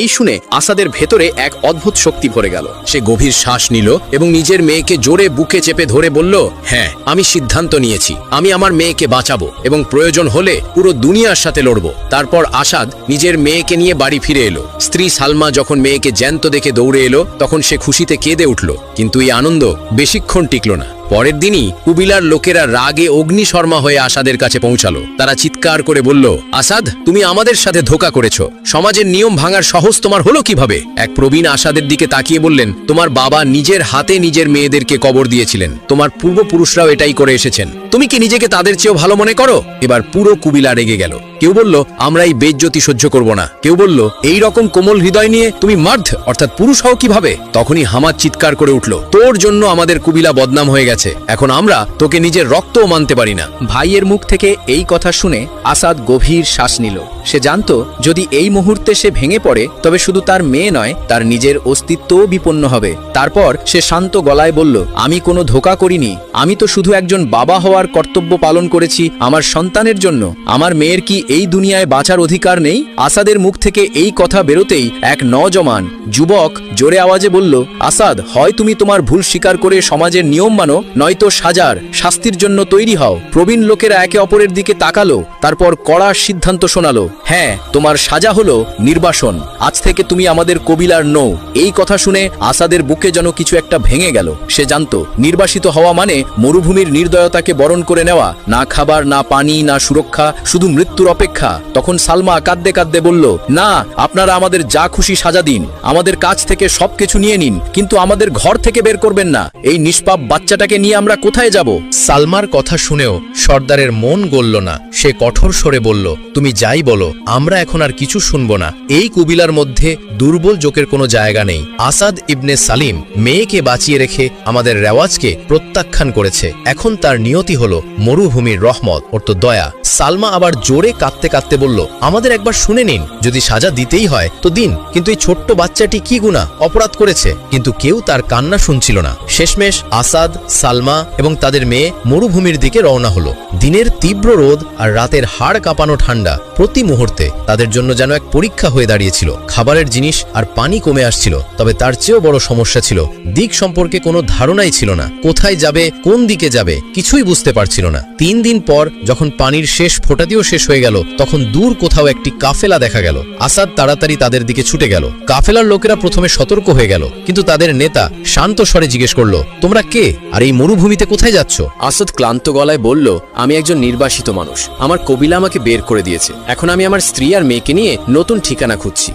এই শুনে আসাদের ভেতরে এক অদ্ভুত শক্তি ভরে গেল। সে গভীর শ্বাস নিল এবং নিজের মেয়েকে জোরে বুকে চেপে ধরে বলল, হ্যাঁ, আমি সিদ্ধান্ত নিয়েছি, আমি আমার মেয়েকে বাঁচাবো এবং প্রয়োজন হলে পুরো দুনিয়ার সাথে লড়ব। তারপর আসাদ নিজের মেয়েকে নিয়ে বাড়ি ফিরে এলো। স্ত্রী সালমা যখন মেয়েকে জ্যান্ত দেখে দৌড়ে এলো তখন সে খুশিতে কেঁদে উঠল, কিন্তু এই আনন্দ বেশিক্ষণ টিকল না। পরের দিনই কুবিলার লোকেরা রাগে অগ্নিশর্মা হয়ে আসাদের কাছে পৌঁছালো। তারা চিৎকার করে বলল, আসাদ, তুমি আমাদের সাথে ধোঁকা করেছো, সমাজের নিয়ম ভাঙার সাহস তোমার হলো কিভাবে? এক প্রবীণ আসাদের দিকে তাকিয়ে বললেন, তোমার বাবা নিজের হাতে নিজের মেয়েদেরকে কবর দিয়েছিলেন, তোমার পূর্বপুরুষরাও এটাই করে এসেছেন, তুমি কি নিজেকে তাদের চেয়েও ভালো মনে করো? এবার পুরো কুবিলা রেগে গেল। কেউ বলল, আমরা এই বেজ্জতি সহ্য করব না। কেউ বলল, এই রকম কোমল হৃদয় নিয়ে তুমি মার্দ অর্থাৎ পুরুষ হও কিভাবে? তখনই হামাদ চিৎকার করে উঠল, তোর জন্য আমাদের কুবিলা বদনাম হয়ে গেছে, এখন আমরা তোকে নিজের রক্তও মানতে পারি না। ভাইয়ের মুখ থেকে এই কথা শুনে আসাদ গভীর শ্বাস নিল। সে জানত যদি এই মুহূর্তে সে ভেঙে পড়ে তবে শুধু তার মেয়ে নয়, তার নিজের অস্তিত্বও বিপন্ন হবে। তারপর সে শান্ত গলায় বলল, আমি কোনো ধোঁকা করিনি, আমি তো শুধু একজন বাবা হওয়ার কর্তব্য পালন করেছি আমার সন্তানের জন্য। আমার মেয়ের কি এই দুনিয়ায় বাঁচার অধিকার নেই? আসাদের মুখ থেকে এই কথা বেরোতেই এক নওজওয়ান যুবক জোরে আওয়াজে বলল, আসাদ, হয় তুমি তোমার ভুল স্বীকার করে সমাজের নিয়ম মানো, নয়তো সাজার শাস্তির জন্য তৈরি হও। প্রবীণ লোকেরা একে অপরের দিকে তাকালো, তারপর কড়া সিদ্ধান্ত শোনালো, হ্যাঁ, তোমার সাজা হলো নির্বাসন, আজ থেকে তুমি আমাদের কবিলার নও। এই কথা শুনে আসাদের বুকে যেন কিছু একটা ভেঙে গেল। সে জানত নির্বাসিত হওয়া মানে মরুভূমির নির্দয়তাকে বরণ করে নেওয়া, না খাবার, না পানি, না সুরক্ষা, শুধু মৃত্যুর অপেক্ষা। তখন সালমা কাঁদতে কাঁদতে বলল, না, আপনারা আমাদের যা খুশি সাজা দিন, আমাদের কাছ থেকে সবকিছু নিয়ে নিন, কিন্তু আমাদের ঘর থেকে বের করবেন না। এই নিষ্পাপ বাচ্চাটাকে নিয়ে আমরা কোথায় যাব? সালমার কথা শুনেও সর্দারের মন গলল না। সে কঠোর স্বরে বলল, তুমি যাই বলো, আমরা এখন আর কিছু শুনব না। এই কুবিলার মধ্যে দুর্বল জোকের কোনো জায়গা নেই। আসাদ ইবনে সালিম মেয়েকে বাঁচিয়ে রেখে আমাদের রেওয়াজকে প্রত্যাখ্যান করেছে, এখন তার নিয়তি হলো মরুভূমির রহমত, ওর তো দয়া। সালমা আবার জোরে কাঁদতে কাঁদতে বলল, আমাদের একবার শুনে নিন, যদি সাজা দিতেই হয় তো দিন, কিন্তু এই ছোট্ট বাচ্চাটি কি গুনাহ অপরাধ করেছে? কিন্তু কেউ তার কান্না শুনছিল না। শেষমেশ আসাদ, সালমা এবং তাদের মেয়ে মরুভূমির দিকে রওনা হলো। দিনের তীব্র রোদ আর রাতের হাড় কাঁপানো ঠান্ডা প্রতি মুহূর্তে তাদের জন্য যেন এক পরীক্ষা হয়ে দাঁড়িয়েছিল। খাবারের জিনিস আর পানি কমে আসছিল, তবে তার চেয়েও বড় সমস্যা ছিল দিক সম্পর্কে কোনো ধারণাই ছিল না। কোথায় যাবে, কোন দিকে যাবে, কিছুই বুঝতে পারছিল না। 3 দিন পর যখন পানির শেষ ফোঁটাটিও শেষ হয়ে গেল তখন দূর কোথাও একটি কাফেলা দেখা গেল। আসাদ তাড়াতাড়ি তাদের দিকে ছুটে গেল। কাফেলার লোকেরা প্রথমে সতর্ক হয়ে গেল, কিন্তু তাদের নেতা শান্ত স্বরে জিজ্ঞেস করল, তোমরা কে আর এই মরুভূমিতে কোথায় যাচ্ছ? আসাদ ক্লান্ত গলায় বলল, আমি একজন নির্বাসিত মানুষ, আমার কবিলা আমাকে বের করে দিয়েছে, এখন আমি আমার স্ত্রী আর মেয়েকে নিয়ে নতুন ঠিকানা খুঁজছি।